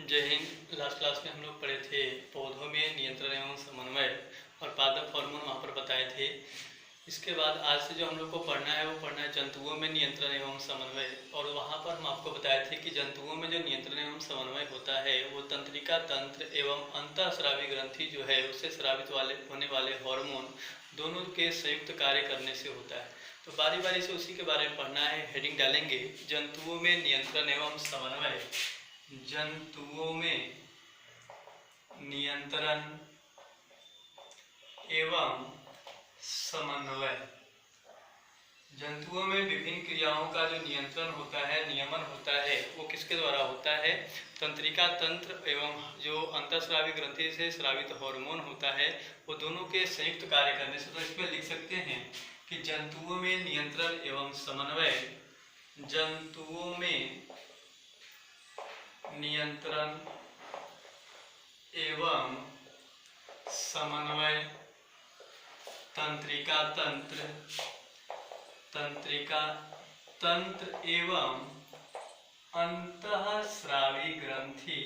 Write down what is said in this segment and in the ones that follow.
जय Hind. Last class में हम लोग पढ़े थे पौधों में नियंत्रण एवं समन्वय और पादप हार्मोन वहाँ पर बताए थे। इसके बाद आज से जो हम लोग को पढ़ना है वो पढ़ना है जंतुओं में नियंत्रण एवं समन्वय। और वहाँ पर हम आपको बताए थे कि जंतुओं में जो नियंत्रण एवं समन्वय होता है वो तंत्रिका तंत्र एवं अंतःस्रावी ग्रंथि जो है उससे स्रावित होने वाले हार्मोन दोनों के संयुक्त कार्य करने से होता है। तो बारी बारी से उसी के बारे में पढ़ना है। हेडिंग डालेंगे जंतुओं में नियंत्रण एवं समन्वय। जंतुओं में नियंत्रण एवं समन्वय। जंतुओं में विभिन्न क्रियाओं का जो नियंत्रण होता है, नियमन होता है, वो किसके द्वारा होता है? तंत्रिका तंत्र एवं जो अंतःस्रावी ग्रंथि से स्रावित हार्मोन होता है वो दोनों के संयुक्त कार्य करने से। तो इसमें लिख सकते हैं कि जंतुओं में नियंत्रण एवं समन्वय, जंतुओं में नियंत्रण एवं समन्वय तंत्रिका तंत्र, तंत्रिका तंत्र एवं अंतःस्रावी ग्रंथि,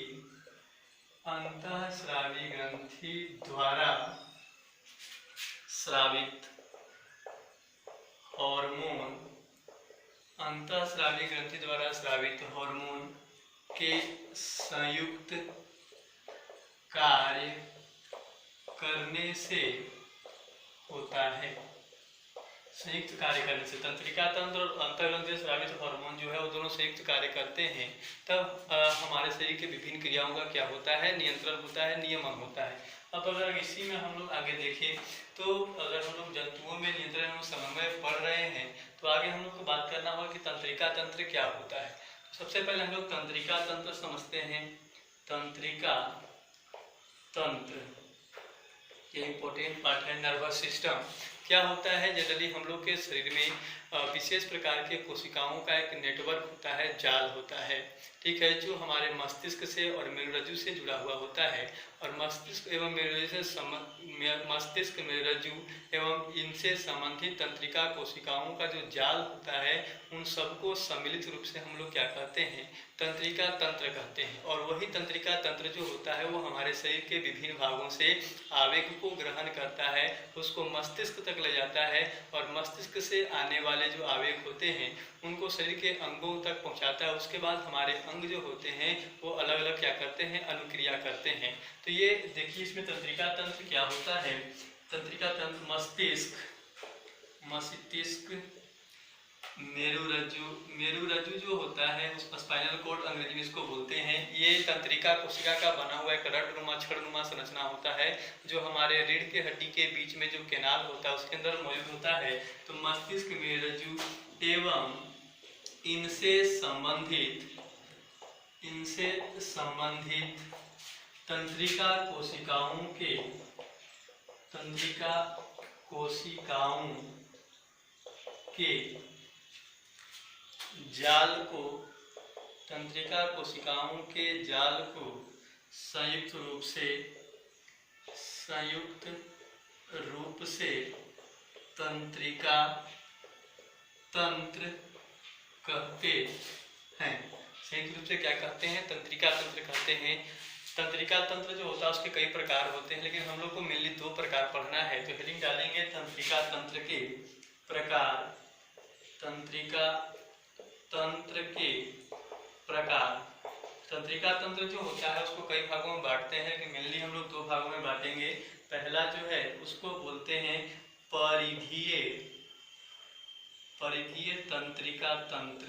अंतःस्रावी ग्रंथि द्वारा स्रावित हार्मोन, अंतःस्रावी ग्रंथि द्वारा स्रावित हार्मोन के संयुक्त कार्य करने से होता है। संयुक्त कार्य करने से तंत्रिका तंत्र और अंतःग्रंथि स्रावित हार्मोन जो है वो दोनों संयुक्त कार्य करते हैं, तब हमारे शरीर के विभिन्न क्रियाओं का क्या होता है? नियंत्रण होता है, नियमन होता है। अब अगर इसी में हम लोग आगे देखें तो अगर हम लोग जंतुओं में नियंत्रण एवं समन्वय पढ़ रहे हैं तो आगे हम लोग को बात करना होगा कि तंत्रिका तंत्र क्या होता है। तो सबसे पहले हम लोग तंत्रिका तंत्र समझते हैं। तंत्रिका तंत्र ये इंपॉर्टेंट पार्ट है। नर्वस सिस्टम क्या होता है? जनरली हम लोग के शरीर में विशेष प्रकार के कोशिकाओं का एक नेटवर्क होता है, जाल होता है, ठीक है, जो हमारे मस्तिष्क से और मेरुरज्जु से जुड़ा हुआ होता है। और मस्तिष्क एवं मेरुरज्जु से मस्तिष्क, मेरुरज्जु एवं इनसे संबंधित तंत्रिका कोशिकाओं का जो जाल होता है उन सबको सम्मिलित रूप से हम लोग क्या कहते हैं? तंत्रिका तंत्र कहते हैं। और वही तंत्रिका तंत्र जो होता है वो हमारे शरीर के विभिन्न भागों से आवेग को ग्रहण करता है, उसको मस्तिष्क तक ले जाता है और मस्तिष्क से आने वाले जो आवेग होते हैं उनको शरीर के अंगों तक पहुंचाता है। उसके बाद हमारे अंग जो होते हैं वो अलग अलग क्या करते हैं? अनुक्रिया करते हैं। तो ये देखिए इसमें तंत्रिका तंत्र क्या होता है। तंत्रिका तंत्र मस्तिष्क, मस्तिष्क, मेरुरज्जु, मेरुरज्जु जो होता है उस स्पाइनल कॉर्ड अंग्रेजी में इसको बोलते हैं। ये तंत्रिका कोशिका का बना हुआ एक रडनुमा छड़नुमा संरचना होता है जो हमारे रीढ़ के हड्डी के बीच में जो कैनाल होता है उसके अंदर मौजूद होता है। तो मस्तिष्क, मेरुरज्जु एवं इनसे संबंधित, इनसे संबंधित तंत्रिका कोशिकाओं के, तंत्रिका कोशिकाओं के जाल को, तंत्रिका कोशिकाओं के जाल को संयुक्त रूप से तंत्रिका तंत्र कहते हैं। संयुक्त रूप से क्या कहते हैं? तंत्रिका तंत्र कहते हैं। तंत्रिका तंत्र जो होता है उसके कई प्रकार होते हैं, लेकिन हम लोग को मेनली दो प्रकार पढ़ना है। तो हेडिंग डालेंगे तंत्रिका तंत्र के प्रकार, तंत्रिका तंत्र के प्रकार। तंत्रिका तंत्र जो होता है उसको कई भागों में बांटते हैं, लेकिन मेनली हम लोग दो भागों में बांटेंगे। पहला जो है उसको बोलते हैं परिधीय, परिधीय तंत्रिका तंत्र,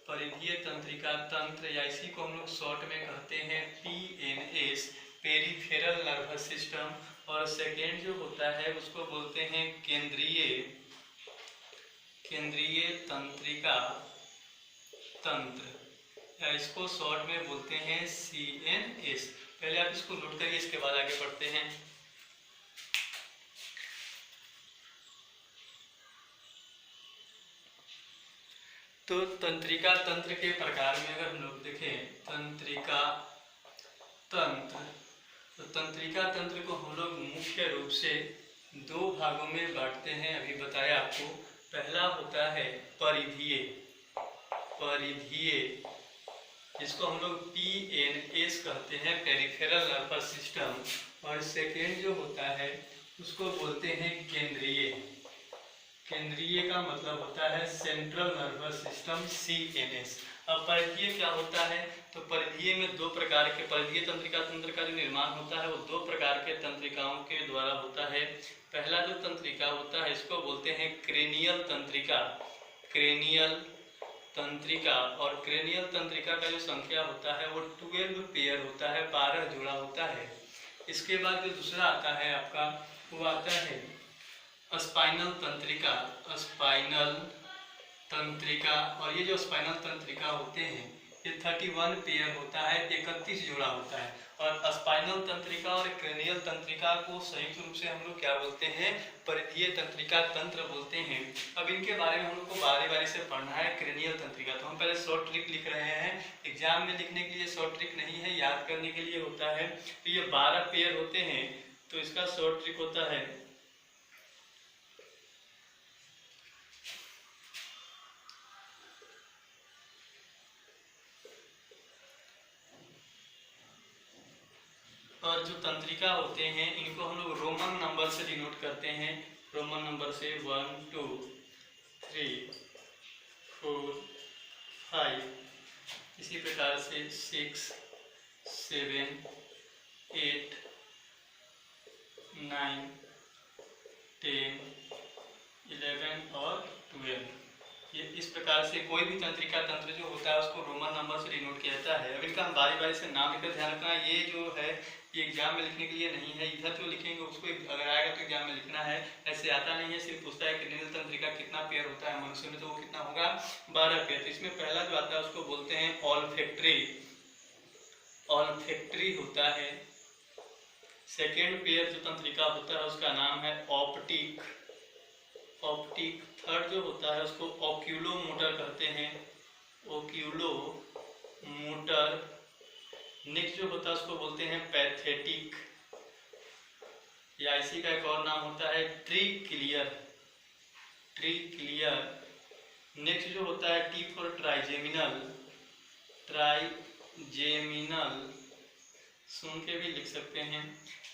परिधीय तंत्रिका तंत्र, या इसी को हम लोग शॉर्ट में कहते हैं PNS, पेरिफेरल नर्वस सिस्टम। और सेकेंड जो होता है उसको बोलते हैं केंद्रीय, केंद्रीय तंत्रिका तंत्र, या इसको शॉर्ट में बोलते हैं CNS। पहले आप इसको नोट करिए, इसके बाद आगे बढ़ते हैं। तो तंत्रिका तंत्र के प्रकार में अगर हम लोग देखें तंत्रिका तंत्र, तो तंत्रिका तंत्र को हम लोग मुख्य रूप से दो भागों में बांटते हैं। अभी बताया आपको। पहला होता है परिधीय, परिधीय जिसको हम लोग PNS कहते हैं, पेरिफेरल नर्वस सिस्टम। और सेकेंड जो होता है उसको बोलते हैं केंद्रीय। केंद्रीय का मतलब होता है सेंट्रल नर्वस सिस्टम, CNS। अब परिधीय क्या होता है? तो परिधीय में दो प्रकार के परिधीय तंत्रिका तंत्र का जो निर्माण होता है वो दो प्रकार के तंत्रिकाओं के द्वारा होता है। पहला जो तंत्रिका होता है इसको बोलते हैं क्रेनियल तंत्रिका। क्रेनियल तंत्रिका, और क्रेनियल तंत्रिका का जो संख्या होता है वो 12 पेयर होता है, 12 जोड़ा होता है। इसके बाद जो दूसरा आता है आपका वो आता है स्पाइनल तंत्रिका। स्पाइनल तंत्रिका, और ये जो स्पाइनल तंत्रिका होते हैं ये 31 पेयर होता है, 31 जोड़ा होता है। और स्पाइनल तंत्रिका और क्रेनियल तंत्रिका को संयुक्त रूप से हम लोग क्या बोलते हैं? परिधीय तंत्रिका तंत्र बोलते हैं। अब इनके बारे में हम लोग को बारी बारी से पढ़ना है। क्रेनियल तंत्रिका तो हम पहले शॉर्ट ट्रिक लिख रहे हैं, एग्जाम में लिखने के लिए शॉर्ट ट्रिक नहीं है, याद करने के लिए होता है। तो ये 12 पेयर होते हैं, तो इसका शॉर्ट ट्रिक होता है और जो तंत्रिका होते हैं इनको हम लोग रोमन नंबर से डिनोट करते हैं। रोमन नंबर से 1 2 3 4 5, इसी प्रकार से 6 7 8 9 10 11 और 12। ये इस प्रकार से कोई भी तंत्रिका तंत्र जो होता है उसको रोमन नंबर से डिनोट किया जाता है। अब इनका हम बारी बारी से नाम लेकर ध्यान रखना। ये जो है ये एग्जाम में लिखने के लिए नहीं है, इधर जो लिखेंगे उसको अगर आएगा तो एग्जाम में लिखना है, ऐसे आता नहीं है। सिर्फ पूछता है क्रेनियल तंत्रिका कितना पेयर होता है मनुष्य में, तो वो कितना होगा? 12 पेयर। तो इसमें पहला जो आता है उसको बोलते हैं ऑल्फैक्टरी। ऑल्फैक्टरी होता है। सेकेंड पेयर जो तंत्रिका होता है उसका नाम है ऑप्टिक। ऑप्टिक। थर्ड जो होता है उसको ओक्यूलो मोटर कहते हैं, ओक्यूलो मोटर। नेक्स्ट जो होता है उसको बोलते हैं पैथेटिक, या इसी का एक और नाम होता है ट्रीक्लियर। ट्रीक्लियर। नेक्स्ट जो होता है T फॉर ट्राइजेमिनल। ट्राइजेमिनल सुन के भी लिख सकते हैं।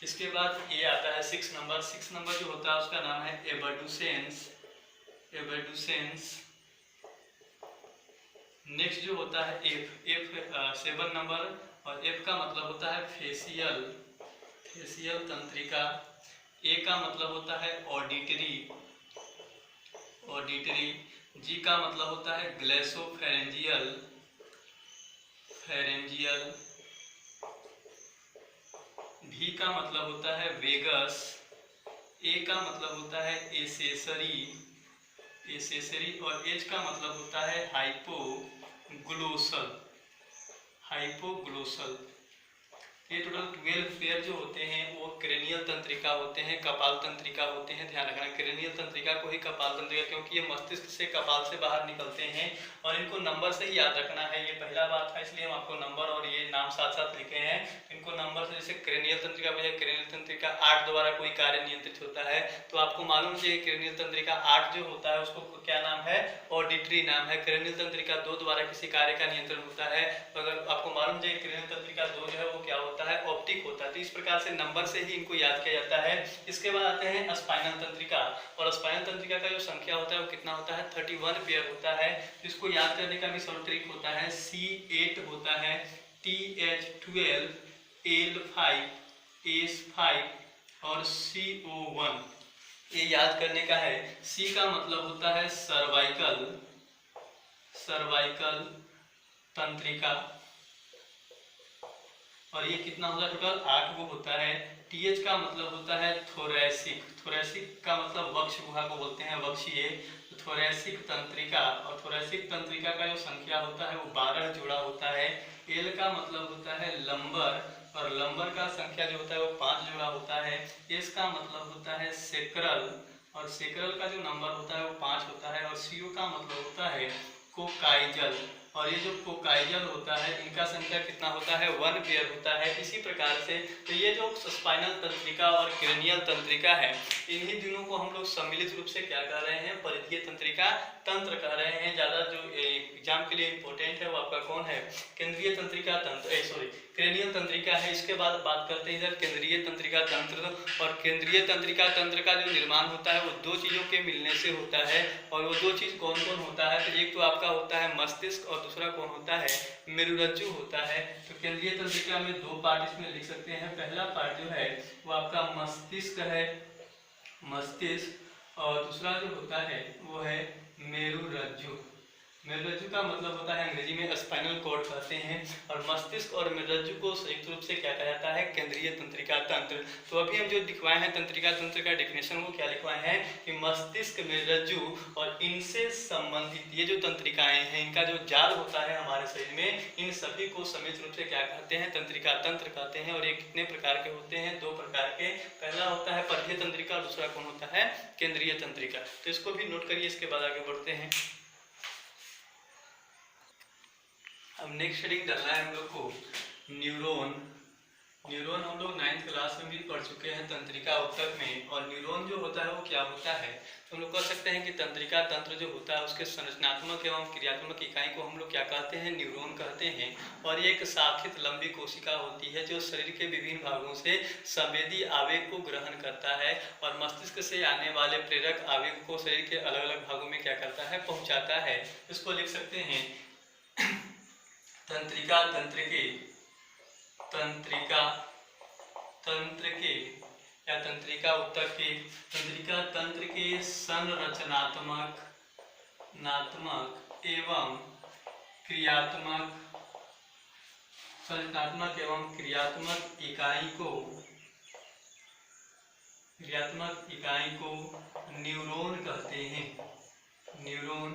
इसके बाद ये आता है 6 नंबर। 6 नंबर जो होता है उसका नाम है एबडुसेंस। एबडुसेंस। नेक्स्ट जो होता है F 7 नंबर, और F का मतलब होता है फेशियल। फेशियल तंत्रिका। A का मतलब होता है ऑडिटरी। ऑडिटरी। G का मतलब होता है ग्लेसोफेरेंजियल। फेरेंजियल। V का मतलब होता है वेगस। A का मतलब होता है एसेसरी। एसेसरी। और H का मतलब होता है हाइपोग्लोसल। हाइपोग्लोसल। ये टोटल 12 पेयर जो होते हैं वो क्रेनियल तंत्रिका होते हैं, कपाल तंत्रिका होते हैं। ध्यान रखना क्रेनियल तंत्रिका को ही कपाल तंत्रिका, क्योंकि ये मस्तिष्क से कपाल से बाहर निकलते हैं और इनको नंबर से ही याद रखना है। ये पहला बात था, इसलिए हम आपको नंबर और ये नाम साथ साथ लिखे हैं। इनको नंबर से, जैसे क्रेनियल तंत्रिका में क्रेनियल तंत्रिका 8 द्वारा कोई कार्य नियंत्रित होता है, तो आपको मालूम है क्रेनियल तंत्रिका 8 जो होता है उसको क्या नाम है? ऑडिटरी नाम है। क्रेनियल तंत्रिका 2 द्वारा किसी कार्य का नियंत्रण होता है, तो अगर आपको मालूम है क्रेनियल तंत्रिका 2 जो है वो क्या होता है? ऑप्टिक होता है। तो इस प्रकार से नंबर से ही इनको याद किया जाता है। इसके बाद आते हैं स्पाइनल तंत्रिका, और स्पाइनल तंत्रिका का जो संख्या होता है वो कितना होता है? 31 पेयर होता है। इसको याद करने का भी शॉर्ट ट्रिक होता है, C8 होता है, TH12, L5, S5 और CO1। ये याद करने का है। C का मतलब होता है सर्वाइकल। सर्वाइकल तंत्रिका, और ये कितना होता है? टोटल 8 गो होता है। TH का मतलब होता है थोरैसिक। थोरैसिक का मतलब वक्ष गुहा को बोलते हैं, वक्षीय। तो थोरैसिक तंत्रिका, और थोरैसिक तंत्रिका का जो संख्या होता है वो 12 जोड़ा होता है। L का मतलब होता है लंबर, और लंबर का संख्या जो होता है वो 5 जोड़ा होता है। S का मतलब होता है सेक्रल, और सेक्रल का जो नंबर होता है वो 5 होता है। और CO का मतलब होता है कोकाइजल। और ये जो कोकाइजल होता है इनका संख्या कितना होता है, 1 पेयर होता है। इसी प्रकार से तो ये जो स्पाइनल तंत्रिका और क्रेनियल तंत्रिका है, इन्हीं दिनों को हम लोग सम्मिलित रूप से क्या कह रहे हैं, परिधीय तंत्रिका तंत्र कह रहे हैं। ज़्यादा जो एग्जाम के लिए इंपॉर्टेंट है वो आपका कौन है, केंद्रीय तंत्रिका तंत्र, सॉरी क्रेनियल तंत्रिका है। इसके बाद बात करते हैं इधर केंद्रीय तंत्रिका तंत्र। और केंद्रीय तंत्रिका तंत्र का जो निर्माण होता है वो दो चीज़ों के मिलने से होता है। और वो दो चीज़ कौन कौन होता है, तो एक तो आपका होता है मस्तिष्क और दूसरा कौन होता है, मेरुरज्जु होता है। तो केंद्रीय तंत्रिका में दो पार्ट इसमें लिख सकते हैं। पहला पार्ट जो है वो आपका मस्तिष्क है, मस्तिष्क, और दूसरा जो होता है वो है मेरुरज्जु। मेरुरज्जु का मतलब होता है अंग्रेजी में स्पाइनल कॉर्ड कहते हैं। और मस्तिष्क और मेरुरज्जु को संयुक्त रूप से क्या कहा जाता है, केंद्रीय तंत्रिका तंत्र। तो अभी हम जो लिखवाए हैं तंत्रिका तंत्र का डेफिनेशन वो क्या लिखवाए हैं कि मस्तिष्क, मेरुरज्जु और इनसे संबंधित ये जो तंत्रिकाएं हैं, इनका जो जाल होता है हमारे शरीर में, इन सभी को समित रूप से क्या कहते हैं, तंत्रिका तंत्र कहते हैं। और ये कितने प्रकार के होते हैं, दो प्रकार के। पहला होता है परिधीय तंत्रिका और दूसरा कौन होता है, केंद्रीय तंत्रिका। तो इसको भी नोट करिए, इसके बाद आगे बढ़ते हैं। अब नेक्स्ट हेडिंग डालना है हम लोग को न्यूरॉन। न्यूरॉन हम लोग 9th क्लास में भी पढ़ चुके हैं तंत्रिका उत्तक में। और न्यूरॉन जो होता है वो क्या होता है, तो हम लोग कह सकते हैं कि तंत्रिका तंत्र जो होता है उसके संरचनात्मक एवं क्रियात्मक इकाई को हम लोग क्या कहते हैं, न्यूरॉन कहते हैं। और ये एक शाखित लंबी कोशिका होती है जो शरीर के विभिन्न भागों से संवेदी आवेग को ग्रहण करता है और मस्तिष्क से आने वाले प्रेरक आवेग को शरीर के अलग अलग भागों में क्या करता है, पहुँचाता है। इसको लिख सकते हैं तंत्रिका तंत्र के, तंत्रिका तंत्र के या तंत्रिका उत्तक के, तंत्रिका तंत्र के संरचनात्मक एवं क्रियात्मक, संरचनात्मक एवं क्रियात्मक इकाई को न्यूरॉन कहते हैं, न्यूरॉन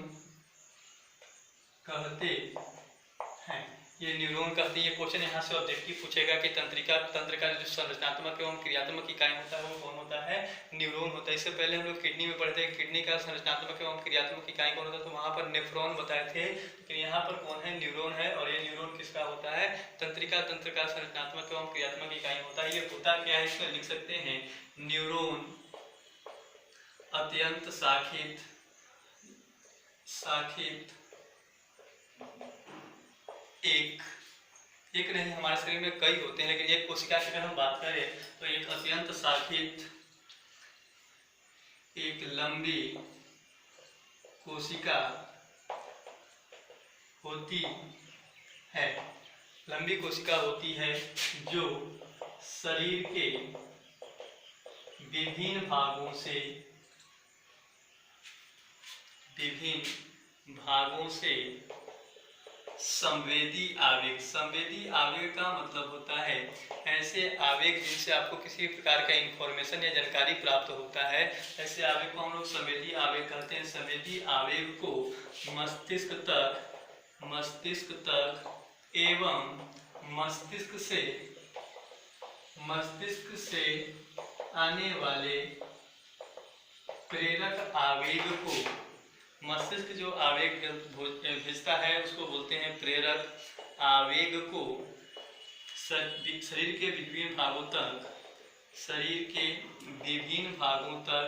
कहते हैं। ये न्यूरॉन कहते हैं। ये क्वेश्चन यहाँ से ऑब्जेक्टिव पूछेगा कि तंत्रिका तंत्र का जो संरचनात्मक एवं क्रियात्मक इकाई होता है वो कौन होता है, न्यूरॉन होता है। इससे पहले हम लोग किडनी में पढ़े थे, किडनी का संरचनात्मक एवं क्रियात्मक इकाई कौन होता है, तो वहाँ पर नेफ्रॉन बताए थे। लेकिन यहाँ पर कौन है, न्यूरॉन है। और ये न्यूरॉन किसका होता है, तंत्रिका तंत्र का संरचनात्मक एवं क्रियात्मक इकाई होता है। ये होता क्या है, इसमें लिख सकते हैं न्यूरॉन अत्यंत शाखित एक नहीं, हमारे शरीर में कई होते हैं, लेकिन एक कोशिका की अगर हम बात करें तो एक अत्यंत शाखित, एक लंबी कोशिका होती है, लंबी कोशिका होती है जो शरीर के विभिन्न भागों से संवेदी आवेग का मतलब होता है ऐसे आवेग जिनसे आपको किसी प्रकार का इंफॉर्मेशन या जानकारी प्राप्त होता है। ऐसे आवेग को हम लोग संवेदी आवेग कहते हैं। संवेदी आवेग को मस्तिष्क तक एवं मस्तिष्क से आने वाले प्रेरक आवेग को, मस्तिष्क जो आवेग भेजता है उसको बोलते हैं प्रेरक आवेग को शरीर के विभिन्न भागों तक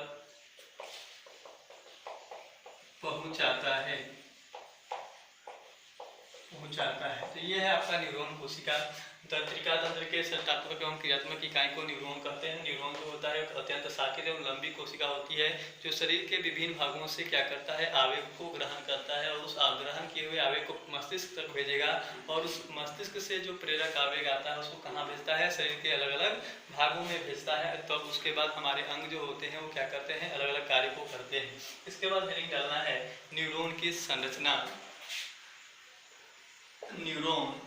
पहुंचाता है। तो ये है आपका न्यूरॉन कोशिका। तंत्रिका तंत्र के संरचनात्मक एवं क्रियात्मक इकाई को न्यूरॉन कहते हैं। न्यूरॉन जो होता है अत्यंत शाखित एवं लंबी कोशिका होती है जो शरीर के विभिन्न भागों से क्या करता है, आवेग को ग्रहण करता है और उस ग्रहण किए हुए आवेग को मस्तिष्क तक भेजेगा। और उस मस्तिष्क से जो प्रेरक आवेग आता है उसको कहाँ भेजता है, शरीर के अलग अलग भागों में भेजता है। तब तो उसके बाद हमारे अंग जो होते हैं वो क्या करते हैं, अलग अलग कार्य को करते हैं। इसके बाद हेडिंग डालना है न्यूरॉन की संरचना। न्यूरॉन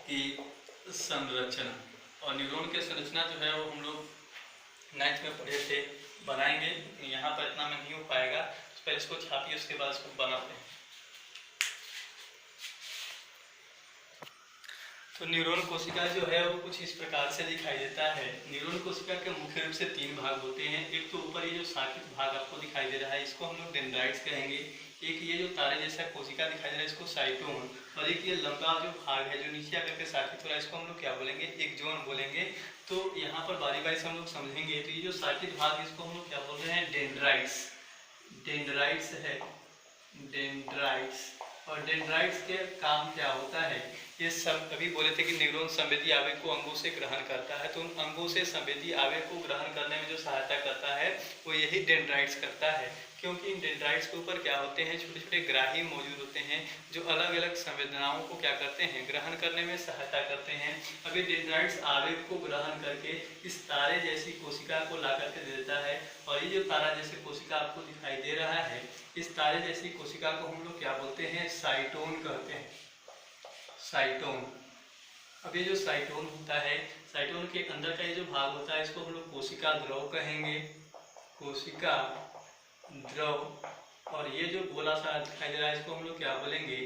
की संरचना, और न्यूरॉन की संरचना जो है वो हम लोग 9th में पढ़े थे, बनाएंगे। यहाँ पर इतना में नहीं हो पाएगा, तो पहले इसको छापिए उसके बाद इसको बनाते हैं। तो न्यूरॉन कोशिका जो है वो कुछ इस प्रकार से दिखाई देता है। न्यूरॉन कोशिका के मुख्य रूप से 3 भाग होते हैं। एक तो ऊपर ये जो शाखित भाग आपको दिखाई दे रहा है इसको हम लोग डेंड्राइट्स कहेंगे। एक ये जो तारे जैसा कोशिका दिखाई दे रहा है इसको साइटोन, और एक ये लंबा जो भाग है जो नीचे आकर के शाखित हो रहा है इसको हम लोग क्या बोलेंगे, एक्सोन बोलेंगे। तो यहाँ पर बारी बारी से हम लोग समझेंगे। तो ये जो शाखित भाग इसको हम लोग क्या बोल रहे हैं, डेंड्राइट्स। डेंड्राइट्स है, डेंड्राइट्स। और डेंड्राइट्स के काम क्या होता है, ये सब अभी बोले थे कि न्यूरॉन संवेदी आवेग को अंगों से ग्रहण करता है, तो उन अंगों से संवेदी आवेग को ग्रहण करने में जो सहायता करता है वो यही डेंड्राइट्स करता है। क्योंकि इन डेंड्राइट्स के ऊपर क्या होते हैं, छोटे छोटे ग्राही मौजूद होते हैं जो अलग अलग संवेदनाओं को क्या करते हैं, ग्रहण करने में सहायता करते हैं। अभी डेंड्राइट्स आवेग को ग्रहण करके इस तारे जैसी कोशिका को ला करके दे देता है। और ये जो तारा जैसी कोशिका आपको दिखाई दे रहा है, इस तारे जैसी कोशिका को हम लोग क्या बोलते हैं, साइटोन कहते हैं, साइटोन। अब ये जो साइटोन होता है, साइटोन के अंदर का ये जो भाग होता है इसको हम लोग कोशिका द्रव कहेंगे, कोशिका द्रव। और ये जो गोला सा दिखाई दे रहा है इसको हम लोग क्या बोलेंगे,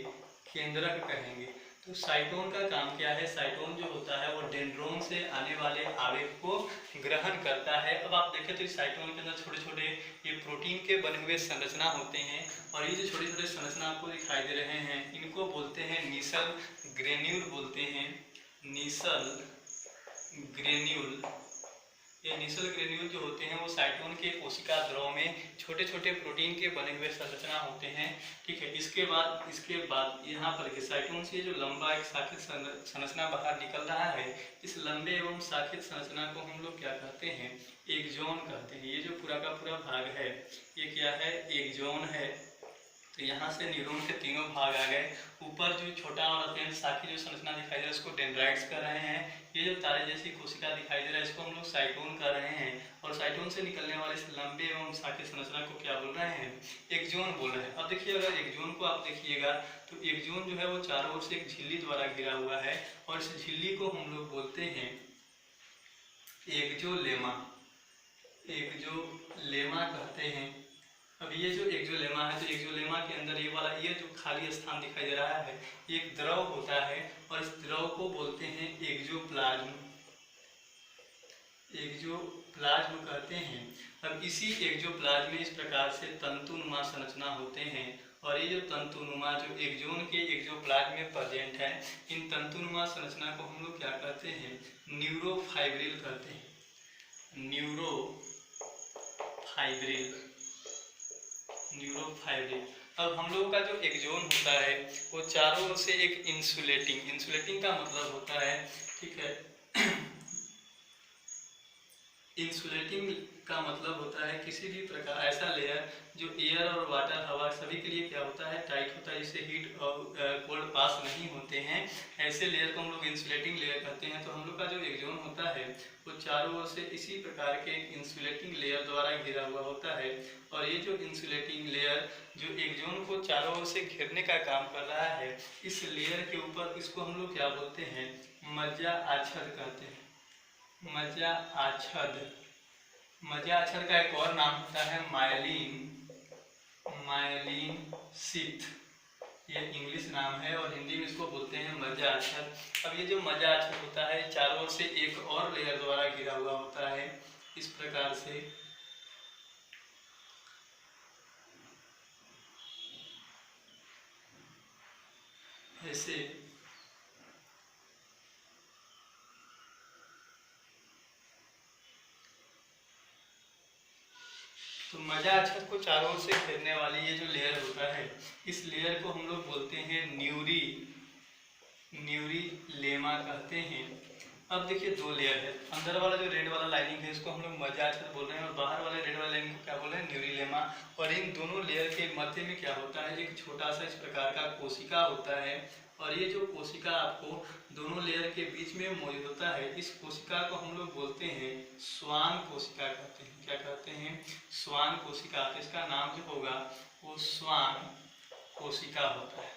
केंद्रक कहेंगे। तो साइटोन का काम क्या है, साइटोन जो होता है वो डेंड्रोन से आने वाले आवेग को ग्रहण करता है। अब आप देखें तो इस साइटोन के अंदर छोटे छोटे ये प्रोटीन के बने हुए संरचना होते हैं, और ये जो छोटे छोटे संरचना आपको दिखाई दे रहे हैं इनको बोलते हैं नीसल ग्रेन्यूल बोलते हैं, नीसल ग्रेन्यूल। ये नीसल ग्रेन्यूल जो होते हैं वो साइटोन के कोशिका द्रव में छोटे छोटे प्रोटीन के बने हुए संरचना होते हैं। ठीक है, इसके बाद यहाँ पर साइटोन से जो लंबा एक शाखित संरचना बाहर निकल रहा है, इस लंबे एवं शाखित संरचना को हम लोग क्या कहते हैं, एक्सोन कहते हैं। ये जो पूरा का पूरा भाग है ये क्या है, एक्सोन है। तो यहाँ से न्यूरॉन के तीनों भाग आ गए। ऊपर जो छोटा और अत्यंत शाखी जो संरचना दिखाई दे रहा है उसको डेंड्राइट्स कर रहे हैं। ये जो तारे जैसी कोशिका दिखाई दे रहा है इसको हम लोग साइटोन कर रहे हैं, और साइटोन से निकलने वाले इस लंबे एवं शाखी संरचना को क्या बोल रहे हैं, एक्सोन बोल रहे हैं। अब देखिए, अगर एक्सोन को आप देखिएगा तो एक्सोन जो है वो चारों ओर से एक झिल्ली द्वारा घिरा हुआ है, और इस झिल्ली को हम लोग बोलते हैं एक्सोलेमा, एक्सोलेमा कहते हैं। अब ये जो एक्सोलेमा है, तो एक्सोलेमा के अंदर ये वाला ये जो खाली स्थान दिखाई दे रहा है एक द्रव होता है, और इस द्रव को बोलते हैं एक्सोप्लाज्म, एक्सोप्लाज्म कहते हैं। अब इसी एक्सोप्लाज्म में इस प्रकार से तंतुनुमा संरचना होते हैं, और ये जो तंतुनुमा जो एक्सोन के एक्सोप्लाज्म में प्रेजेंट है, इन तंतुनुमा संरचना को हम लोग क्या कहते हैं, न्यूरोफाइब्रिल कहते हैं, न्यूरोफाइब्रिल, न्यूरोफाइब्रिल। अब हम लोग का जो एक्सोन होता है वो चारों ओर से एक इंसुलेटिंग का मतलब होता है, ठीक है, इंसुलेटिंग का मतलब होता है किसी भी प्रकार ऐसा लेयर जो एयर और वाटर हवा सभी के लिए क्या होता है, टाइट होता है, जिससे हीट और कोल्ड पास नहीं होते हैं। ऐसे लेयर को हम लोग इंसुलेटिंग लेयर कहते हैं। तो हम लोग का जो एक्सोन होता है वो चारों ओर से इसी प्रकार के इंसुलेटिंग लेयर द्वारा घिरा हुआ होता है, और ये जो इंसुलेटिंग लेयर जो एक्सोन को चारों ओर से घेरने का काम कर रहा है, इस लेयर के ऊपर इसको हम लोग क्या बोलते हैं, मज्जा आच्छद कहते हैं, मज्जा आच्छद। मज्जा आच्छद का एक और नाम होता है मायलिन शीथ, ये इंग्लिश नाम है, और हिंदी में इसको बोलते हैं मज्जा आच्छद। अब ये जो मज्जा आच्छद होता है चारों ओर से एक और लेयर द्वारा घिरा हुआ होता है, इस प्रकार से। ऐसे तो मज्जा आच्छद को चारों ओर से घेरने वाली ये जो लेयर होता है, इस लेयर को हम लोग बोलते हैं न्यूरीलेमा कहते हैं। अब देखिए दो लेयर है, अंदर वाला जो रेड वाला लाइनिंग है इसको हम लोग मज्जा आच्छद बोल रहे हैं, और बाहर वाले रेड वाला लाइनिंग को क्या बोल रहे हैं, न्यूरीलेमा। और इन दोनों लेयर के मध्य में क्या होता है, एक छोटा सा इस प्रकार का कोशिका होता है, और ये जो कोशिका आपको दोनों लेयर के बीच में मौजूद होता है, इस कोशिका को हम लोग बोलते हैं स्वान कोशिका कहते हैं। क्या कहते हैं, स्वान कोशिका। तो इसका नाम जो होगा वो स्वान कोशिका होता है,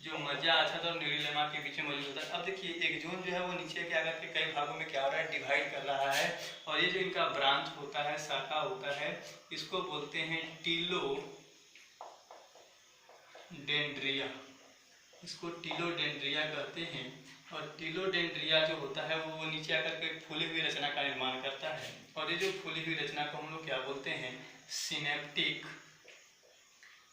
जो मज्जा आच्छद और न्यूरीलेमा के बीच में मौजूद होता है। अब देखिए एक्सोन जो है वो नीचे के आकर के कई भागों में क्या हो रहा है, डिवाइड कर रहा है, और ये जो इनका ब्रांच होता है, शाखा होता है, इसको बोलते हैं टीलोडेंड्रिया, इसको टीलोडेंड्रिया कहते हैं। और टीलोडेंड्रिया जो होता है वो नीचे आकर के फूली हुई रचना का निर्माण करता है, और ये जो फूली हुई रचना को हम लोग क्या बोलते हैं,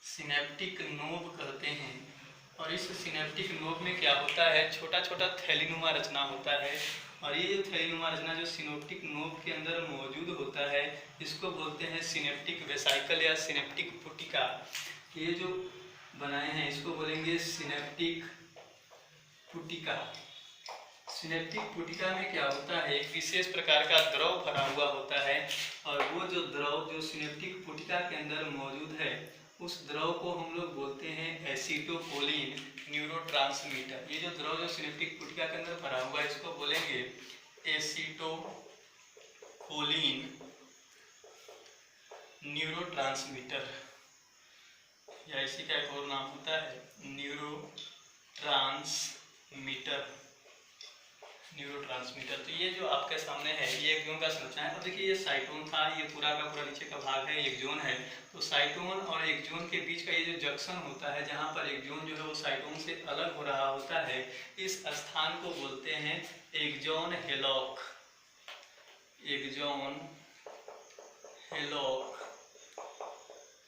सिनेप्टिक नोब कहते हैं। और इस सिनेप्टिक नोब में क्या होता है, छोटा छोटा थैलीनुमा रचना होता है। और ये जो थैलीनुमा रचना जो सिनेप्टिक नोब के अंदर मौजूद होता है, इसको बोलते हैं सिनेप्टिक वेसाइकल या सिनेप्टिक पुटिका। ये जो बनाए हैं इसको बोलेंगे सिनेप्टिक पुटिका। सिनेप्टिक पुटिका में क्या होता है, एक विशेष प्रकार का द्रव भरा हुआ होता है। और वो जो द्रव जो सिनेप्टिक पुटिका के अंदर मौजूद है, उस द्रव को हम लोग बोलते हैं एसिटोकोलिन न्यूरोट्रांसमीटर। ये जो द्रव जो सिनेप्टिक पुटिका के अंदर भरा हुआ है, इसको बोलेंगे एसिटोकोलिन न्यूरोट्रांसमीटर, या इसी का एक और नाम होता है न्यूरोट्रांसमीटर। तो ये जो आपके सामने है ये एक्सोन का संरचना है। अब देखिए ये साइटोन था, ये पूरा का पूरा नीचे का भाग है एक्सोन है। तो साइटोन और एक्सोन के बीच का ये जो जंक्शन होता है, जहाँ पर एक्सोन जो है वो साइटोन से अलग हो रहा होता है, इस स्थान को बोलते हैं एक्सोन हेलॉक। एक्सोन हेलॉक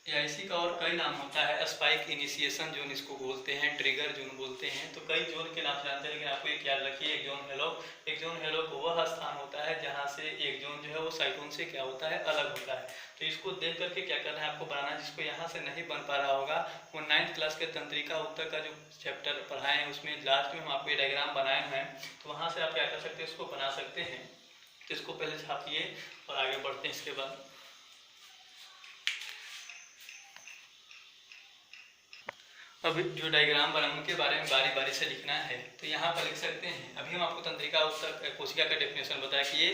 या इसी का और कई नाम होता है, स्पाइक इनिशिएशन जोन इसको बोलते हैं, ट्रिगर जोन बोलते हैं। तो कई जोन के नाम जानते हैं, लेकिन आपको एक याद रखिए एक्सोन हेलॉक। एक्सोन हेलॉक वह स्थान होता है जहां से एक्सोन जो है वो साइटोन से क्या होता है, अलग होता है। तो इसको देख करके क्या करना है आपको बनाना, जिसको यहाँ से नहीं बन पा रहा होगा वो 9th क्लास के तंत्रिका उत्तर का जो चैप्टर पढ़ाए हैं उसमें लास्ट में हम आपको ये डायग्राम बनाए हैं, तो वहाँ से आप क्या कर सकते हैं, इसको बना सकते हैं। तो इसको पहले छापिए और आगे बढ़ते हैं इसके बाद। अब जो डायग्राम बना उनके बारे में बारी बारी से लिखना है। तो यहाँ पर लिख सकते हैं, अभी हम आपको तंत्रिका उत्तर कोशिका का डेफिनेशन बताया कि ये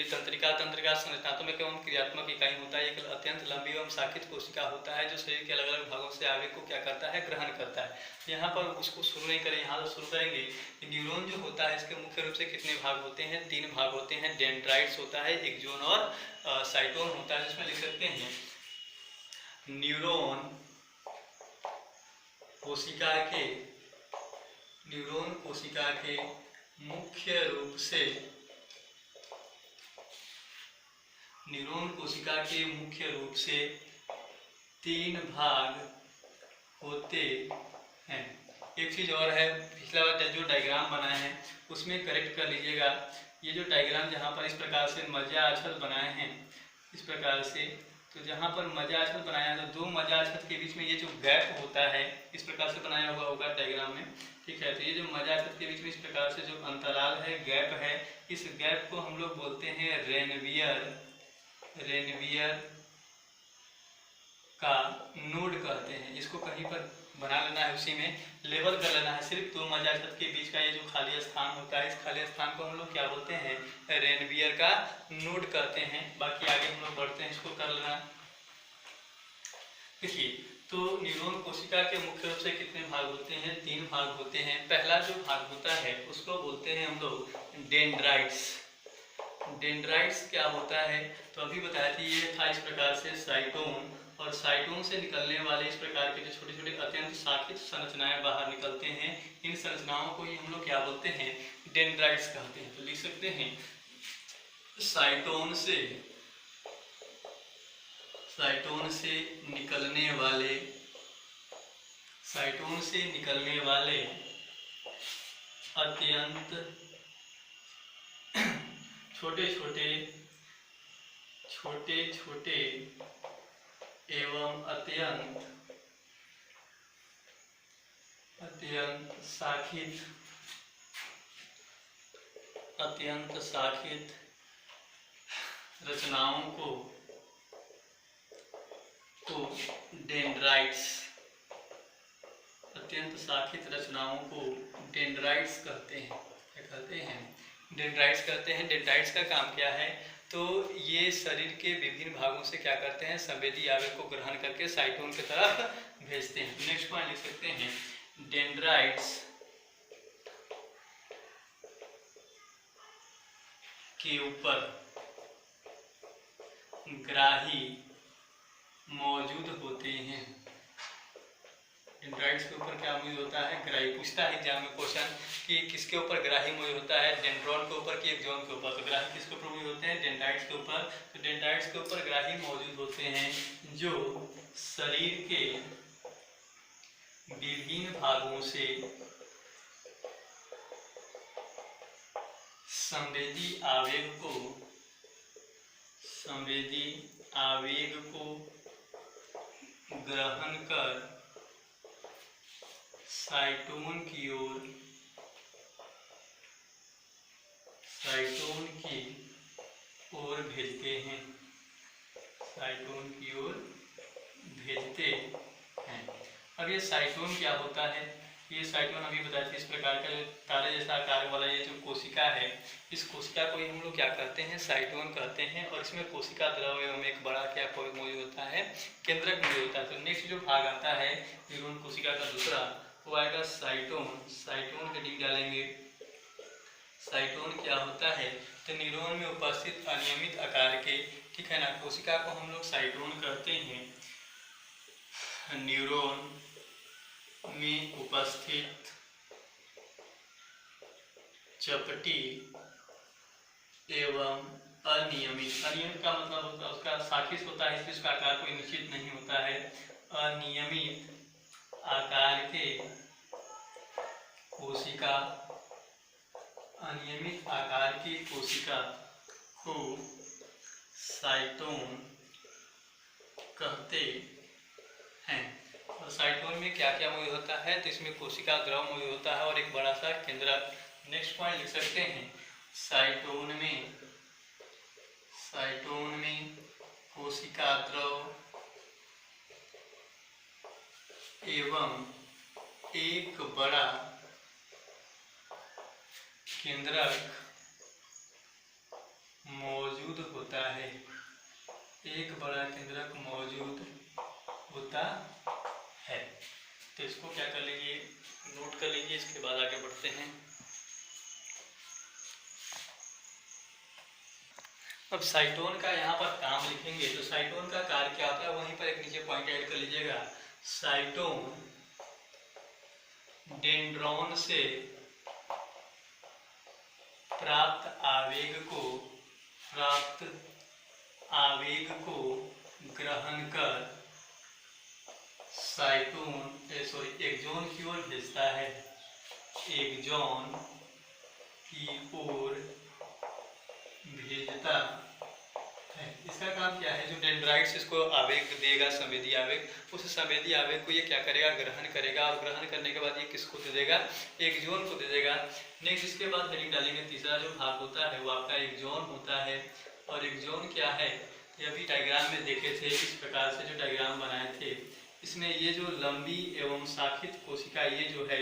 तंत्रिका संरचनात्मक एवं क्रियात्मक इकाई होता है। एक अत्यंत लंबी एवं शाखित कोशिका होता है जो शरीर के अलग अलग भागों से आवेग को क्या करता है, ग्रहण करता है। यहाँ पर उसको शुरू नहीं करें, यहाँ से शुरू करेंगे। न्यूरॉन जो होता है इसके मुख्य रूप से कितने भाग होते हैं, 3 भाग होते हैं। डेंड्राइट्स होता है, एक्सोन और साइटोन होता है। जिसमें लिख सकते हैं न्यूरॉन कोशिका के मुख्य रूप से 3 भाग होते हैं। एक चीज और है, पिछला बार जो डायग्राम बनाए हैं उसमें करेक्ट कर लीजिएगा। ये जो डायग्राम जहाँ पर इस प्रकार से मज्जाच्छेद बनाए हैं, इस प्रकार से, तो जहाँ पर मज्जाच्छेद बनाया है तो 2 मज्जाच्छेद के बीच में ये जो गैप होता है इस प्रकार से बनाया हुआ होगा डायग्राम में, ठीक है। तो ये जो मज्जाच्छेद के बीच में इस प्रकार से जो अंतराल है, गैप है, इस गैप को हम लोग बोलते हैं रेनवियर का नोड कहते हैं। इसको कहीं पर बना लेना है, उसी में लेवल कर लेना है। सिर्फ 2 मज्जाच्छेद के बीच का ये जो खाली स्थान होता है, इस खाली स्थान को हम लोग क्या बोलते हैं, रेनवियर का नोड कहते हैं। बाकी आगे हम लोग बढ़ते हैं, इसको कर लेना। देखिए, तो न्यूरॉन कोशिका के मुख्य रूप से कितने भाग होते हैं, 3 भाग होते हैं। पहला जो भाग होता है उसको बोलते हैं हम लोग डेंड्राइट्स। डेंड्राइट्स क्या होता है, तो अभी बताया थी, ये था इस प्रकार से साइटोन, और साइटोन से निकलने वाले इस प्रकार के जो छोटे छोटे अत्यंत शाखित संरचनाएं बाहर निकलते हैं, इन संरचनाओं को ही हम लोग क्या बोलते हैं, डेंड्राइट्स कहते हैं। तो लिख सकते हैं साइटोन से निकलने वाले अत्यंत छोटे छोटे एवं अत्यंत शाखित रचनाओं को डेंड्राइट्स, अत्यंत शाखित रचनाओं को डेंड्राइट्स कहते हैं। क्या कहते हैं, डेंड्राइट्स कहते हैं। डेंड्राइट्स का काम क्या है, तो ये शरीर के विभिन्न भागों से क्या करते हैं, संवेदी आवेग को ग्रहण करके साइटोन की तरफ भेजते हैं। नेक्स्ट पॉइंट लिख सकते हैं, डेंड्राइट्स के ऊपर ग्राही मौजूद होते हैं। डेंड्राइट्स के ऊपर क्या मौजूद होता है, ग्राही। पूछता है एग्जाम में क्वेश्चन कि किसके ऊपर ग्राही मौजूद होता है, डेंड्रॉन के ऊपर कि एक्सोन के ऊपर। तो ग्राही किसके ऊपर मौजूद होते हैं, डेंड्राइट्स के ऊपर। तो डेंड्राइट्स के ऊपर ग्राही मौजूद होते हैं जो शरीर के विभिन्न भागों से संवेदी आवेग को ग्रहण कर साइटोन की ओर भेजते हैं। अब ये साइटोन क्या होता है? ये साइटोन अभी बताया था, इस प्रकार का जो तारे जैसा आकार वाला ये जो कोशिका है, इस कोशिका को ही हम लोग क्या करते हैं? साइटोन कहते हैं। और इसमें कोशिका द्रव एवं एक बड़ा क्या मौजूद होता है? केंद्रक मौजूद होता है। तो नेक्स्ट जो भाग आता है न्यूरॉन कोशिका का दूसरा, वो आएगा साइटोन हेडिंग डालेंगे। साइटोन क्या होता है? तो न्यूरॉन में उपस्थित अनियमित आकार के, ठीक है ना, कोशिका को हम लोग साइटोन कहते हैं। न्यूरॉन में उपस्थित चपटी एवं अनियमित का मतलब होता है उसका साखिस होता है, इसका आकार कोई निश्चित नहीं होता है। अनियमित आकार के कोशिका को साइटोन कहते हैं। और साइटोन में क्या क्या मौजूद होता है? तो इसमें कोशिका द्रव मौजूद होता है और एक बड़ा सा केंद्रक। नेक्स्ट पॉइंट लिख सकते हैं, साइटोन में कोशिका द्रव एवं एक बड़ा केंद्रक मौजूद होता है। तो इसको क्या कर लीजिए, नोट कर लीजिए। इसके बाद आगे बढ़ते हैं। अब साइटोन का यहाँ पर काम लिखेंगे तो साइटोन का कार्य क्या होता है, वहीं पर एक नीचे पॉइंट ऐड कर लीजिएगा। साइटोन डेंड्रॉन से प्राप्त आवेग को ग्रहण कर एक्सोन की ओर भेजता है। एक्सोन की ओर भेजता है। इसका काम क्या है? जो डेंड्राइट्स इसको आवेग देगा, संवेदी आवेग, उस संवेदी आवेग को ये क्या करेगा? ग्रहण करेगा। और ग्रहण करने के बाद ये किसको दे देगा? एक्सोन को दे देगा। नेक्स्ट इसके बाद हेडिंग डालेंगे, तीसरा जो भाग होता है वो आपका एक्सोन होता है। और एक्सोन क्या है? ये अभी डायग्राम में देखे थे, इस प्रकार से जो डायग्राम बनाए थे, इसमें ये जो लंबी एवं शाखित कोशिका ये जो है,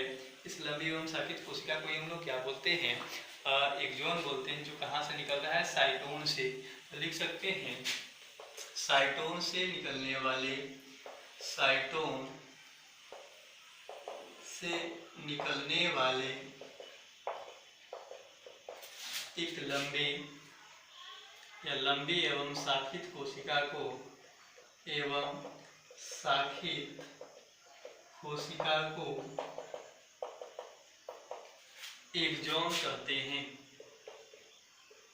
इस लंबी एवं शाखित कोशिका को हम लोग क्या बोलते हैं? एक्सोन बोलते हैं। जो कहाँ से निकल रहा है? साइटोन से। तो लिख सकते हैं, साइटोन से निकलने वाले एक लंबी एवं शाखित कोशिका को एक्सोन कहते हैं।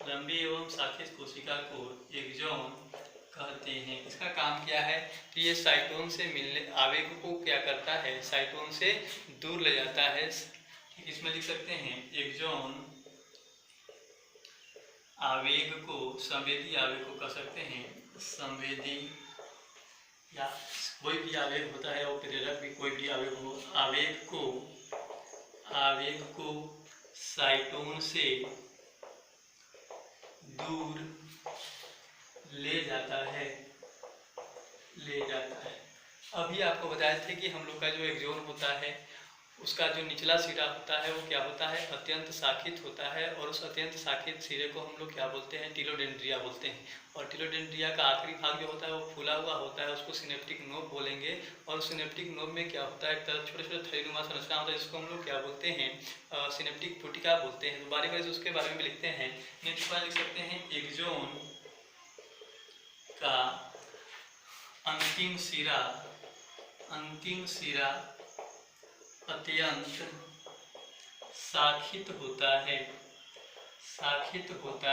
लंबी एवं शाखित कोशिका को एक्सोन कहते हैं। इसका काम क्या है? तो ये साइटोन से मिलने आवेग को क्या करता है? साइटोन से दूर ले जाता है। इसमें लिख सकते हैं, एक्सोन आवेग को, संवेदी आवेग को कह सकते हैं, संवेदी या कोई भी आवेग होता है और प्रेरक भी कोई भी आवेग हो, आवेग को साइटोन से दूर ले जाता है। अभी आपको बताए थे कि हम लोग का जो एक्सोन होता है उसका जो निचला सिरा होता है वो क्या होता है? अत्यंत शाखित होता है। और उस अत्यंत शाखित सिरे को हम लोग क्या बोलते हैं? टिलोडेंड्रिया बोलते हैं। और टिलोडेंड्रिया का आखिरी भाग जो होता है वो फूला हुआ होता है, उसको सिनेप्टिक नोब बोलेंगे। और सिनेप्टिक नोब में क्या होता है? एक तरह छोटे छोटे थैलीनुमा संरचना होता है, जिसको हम लोग क्या बोलते हैं? सिनेप्टिक पुटिका बोलते हैं। तो बारी बारी से उसके बारे में लिखते हैं। नेक्स्ट बार लिख सकते हैं, एक्सोन का अंतिम सिरा अत्यंत शाखित होता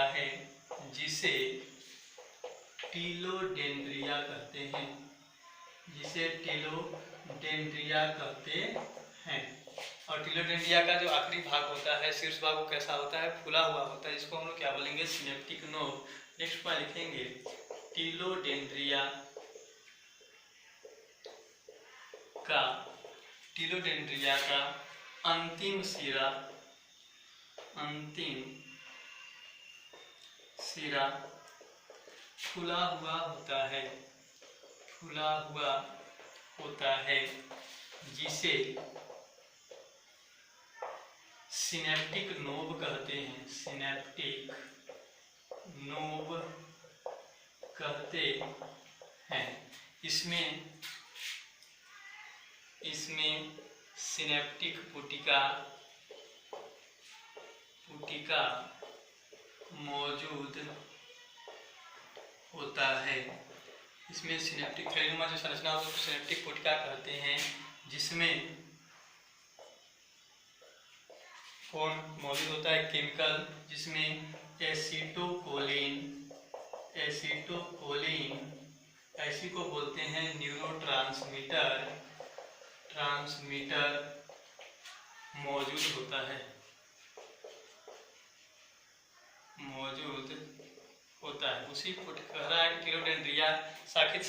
है, जिसे टिलोडेंड्रिया कहते हैं। डेंड्रिया कहते हैं। और टीलोडेंड्रिया का जो आखिरी भाग होता है, शीर्ष भाग, वो कैसा होता है? फूला हुआ होता है, जिसको हम लोग क्या बोलेंगे? Synaptic knob. नेक्स्ट पॉइंट लिखेंगे टीलोडेंड्रिया का अंतिम सिरा फूला हुआ होता है, जिसे सिनेप्टिक नोब कहते हैं। सिनेप्टिक नोब कहते हैं। इसमें सिनेप्टिक पुटिका मौजूद होता है। इसमें सिनेप्टिक थैलेनुमा जो संरचना होती है उसको सिनेप्टिक पुटिका कहते हैं, जिसमें कौन मौजूद होता है? केमिकल, जिसमें एसीटोकोलिन ऐसी को बोलते हैं न्यूरोट्रांसमीटर मौजूद होता है। उसी टीलोडेंड्रिया शाखित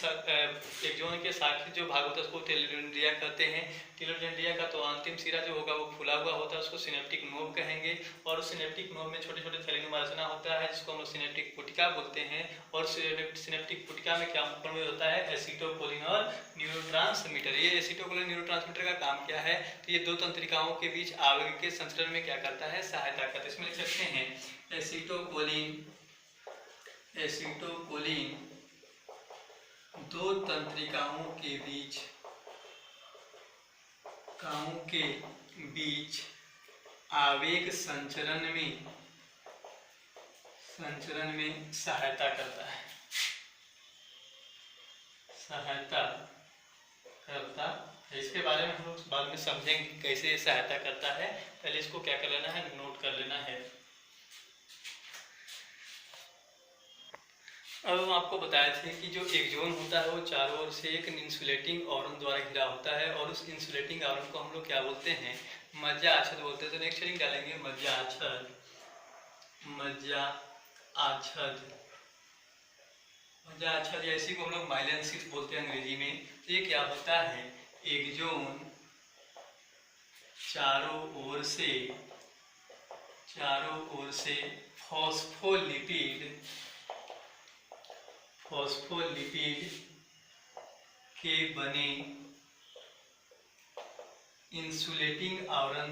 एक्सोन के शाखित जो भाग होता है उसको टीलोडेंड्रिया कहते हैं। टीलोडेंड्रिया का तो अंतिम सिरा जो होगा वो फूला हुआ होता है, उसको सिनेप्टिक नोब कहेंगे। और उस सिनेप्टिक नोब में छोटे छोटे थैलेनुमा रचना होता है, जिसको हम लोग सिनेप्टिक पुटिका बोलते हैं। और सिनेप्टिक पुटिका में क्या मौजूद होता है? एसीटोकोलिन और न्यूरोट्रांसमीटर। ये एसीटोकोलिन न्यूरोट्रांसमीटर का काम क्या है? तो ये दो तंत्रिकाओं के बीच आवेग के संचरण में क्या करता है? सहायता करता है। इसमें लिख सकते हैं एसीटोकोलिन दो तंत्रिकाओं के बीच आवेग संचरण में सहायता करता है। इसके बारे में हम लोग बाद में समझेंगे कैसे सहायता करता है। पहले इसको क्या कर लेना है? नोट कर लेना है। अब हम आपको बताए थे कि जो एक्सोन होता है वो चारों ओर से एक इंसुलेटिंग आवरण द्वारा घिरा होता है, और उस इंसुलेटिंग आवरण को हम लोग क्या बोलते हैं? मज्जा आच्छाद बोलते हैं। तो नेक्स्ट हेडिंग डालेंगे मज्जा आच्छाद या इसी को हम लोग माइलिन शीथ बोलते हैं अंग्रेजी में। तो ये क्या होता है? एक्सोन चारों ओर से फॉस्फोलिपिड के बने इंसुलेटिंग आवरण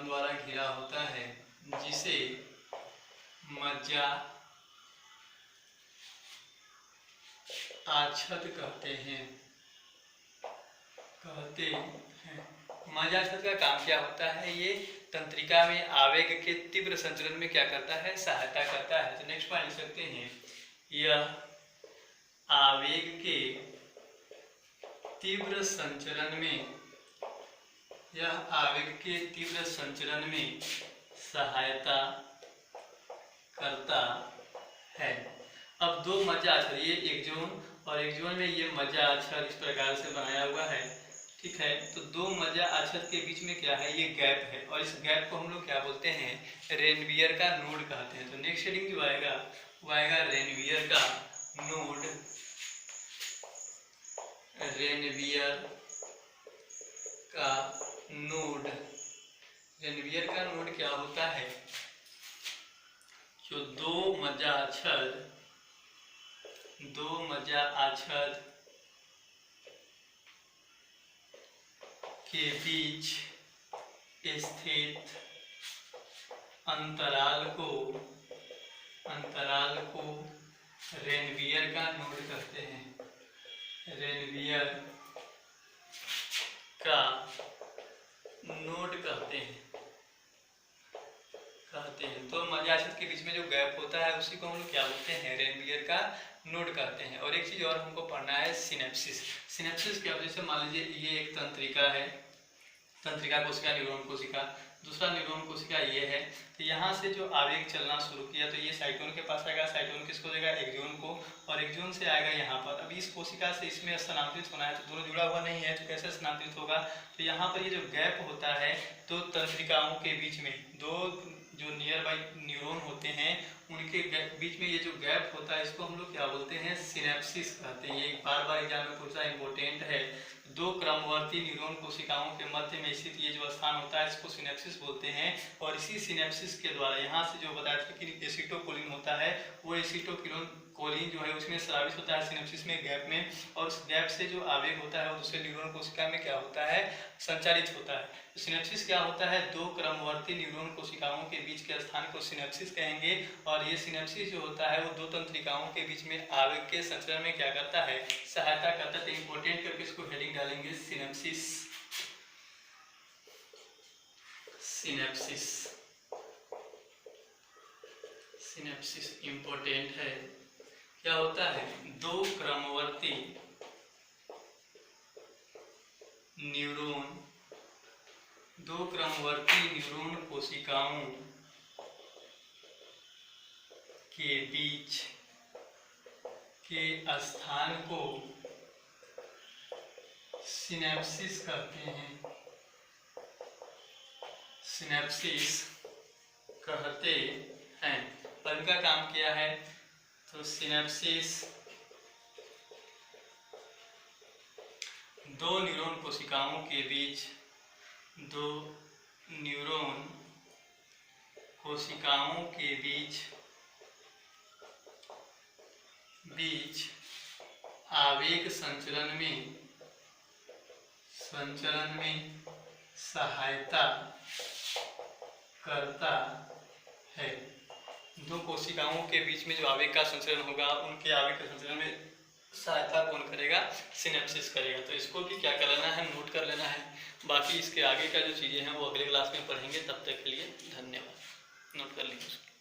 द्वारा घिरा होता है, जिसे मज्जा आच्छाद कहते हैं। मज्जा आच्छाद का काम क्या होता है? ये तंत्रिका में आवेग के तीव्र संचरण में क्या करता है? सहायता करता है। तो नेक्स्ट पॉइंट लिख सकते हैं यह आवेग के तीव्र संचरण में सहायता करता है। अब दो मज्जा आच्छाद, ये एक्सोन और एक्सोन में ये मज्जा आच्छाद इस प्रकार से बनाया हुआ है, ठीक है। तो दो मज्जा आच्छाद के बीच में क्या है? ये गैप है, और इस गैप को हम लोग क्या बोलते हैं? रेनवियर का नोड कहते हैं। तो नेक्स्ट हेडिंग जो आएगा वो आएगा रेनवियर का नोड। रेनवियर का नोड क्या होता है? जो दो मज्जा आच्छाद के बीच स्थित अंतराल को रेनवियर का नोड कहते हैं। रेनवियर का नोड कहते हैं। तो मज्जा आच्छाद के बीच में जो गैप होता है उसी को हम लोग क्या बोलते हैं? रेनवियर का नोड कहते हैं। और एक चीज और हमको पढ़ना है, सिनेप्सिस। सिनेप्सिस क्या? जैसे मान लीजिए ये एक तंत्रिका है, तंत्रिका कोशिका, न्यूरॉन कोशिका। दूसरा न्यूरॉन कोशिका ये है, तो यहाँ से जो आवेग चलना शुरू किया तो ये साइटोन के पास आएगा, साइटोन किसको देगा, एक्सोन को, और एक्सोन से आएगा यहाँ पर। अब इस कोशिका से इसमें स्थानांतरित होना है, तो दोनों जुड़ा हुआ नहीं है, तो कैसे स्थानांतरित होगा, तो यहाँ पर ये जो गैप होता है दो तंत्रिकाओं के बीच में, दो जो नियर बाई न्यूरॉन होते हैं उनके बीच में ये जो गैप होता है इसको हम लोग क्या बोलते हैं, सिनेप्सिस कहते हैं। ये बार बार एग्जाम में पूछा, इंपॉर्टेंट है। दो क्रमवर्ती न्यूरॉन कोशिकाओं के मध्य में स्थित ये जो स्थान होता है इसको सिनेप्सिस बोलते हैं। और इसी सिनेप्सिस के द्वारा यहाँ से जो बताया था कि एसिटोकोलिन होता है, वो एसिटोकोलिन जो है उसमें स्रावित होता है सिनेप्सिस में, गैप में, और उस गैप से जो आवेग होता है वो दूसरे न्यूरॉन कोशिका में क्या होता है, संचारित होता है। तो सिनेप्सिस क्या होता है, दो क्रमवर्ती न्यूरॉन कोशिकाओं के बीच के स्थान को सिनेप्सिस कहेंगे। और ये सिनेप्सिस जो होता है वो दो तंत्रिकाओं के बीच में आवेग के संचरण में क्या करता है, सहायता करता है। तो इंपॉर्टेंट करके इसको हेडिंग डालेंगे, सिनेप्सिस। सिनेप्सिस, सिनेप्सिस इंपॉर्टेंट है। क्या होता है, दो क्रमवर्ती न्यूरॉन, दो क्रमवर्ती न्यूरॉन कोशिकाओं के बीच के स्थान को सिनेप्सिस कहते हैं, सिनेप्सिस कहते हैं। और इनका काम क्या है, तो सिनेप्सिस दो न्यूरॉन कोशिकाओं के बीच, दो न्यूरॉन कोशिकाओं के बीच आवेग संचरण में सहायता करता है। दो कोशिकाओं के बीच में जो आवेग का संचरण होगा, उनके आवेग के संचरण में सहायता कौन करेगा, सिनेप्सिस करेगा। तो इसको भी क्या कर लेना है, नोट कर लेना है। बाकी इसके आगे का जो चीज़ें हैं वो अगले क्लास में पढ़ेंगे। तब तक के लिए धन्यवाद। नोट कर लीजिए।